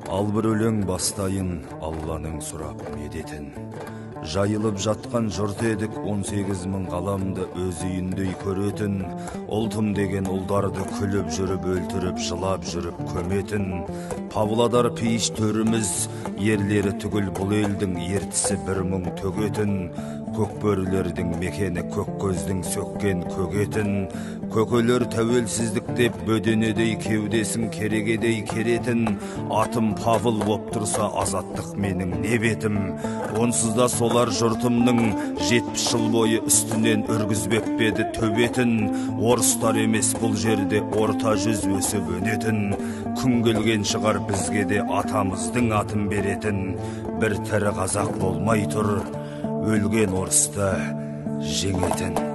Ал бір өлең бастайын Алланың сұрап медетін. Жайылып жатқан жұрт едік 18 мың қаламды өз үйіндей көретін. Ұлтым деген ұлдарды күліп жүріп, өлтіріп, жылап жүріп көметін. Павлодар пейіш төріміз, ерлері түгіл бұл елдің ертісі бір мың төгетін. Көкбөрілердің мекені көк көздің сөккен көгетін. Көкелер тәуелсіздік деп бөденедей кеудесін керегедей керетін. Атым Павыл боп тұрса азаттық менің не бетім. Онсыз да солар жұртымның 70 жыл бойы үстінен үргізбеп беді төбетін. Орыстар емес бұл жерде орта жүз өсіп өнетін. Күн келген шығар бізге де атамыздың атын беретін. Бір тірі қазақ болмай тұр, өлген орысты жеңетін.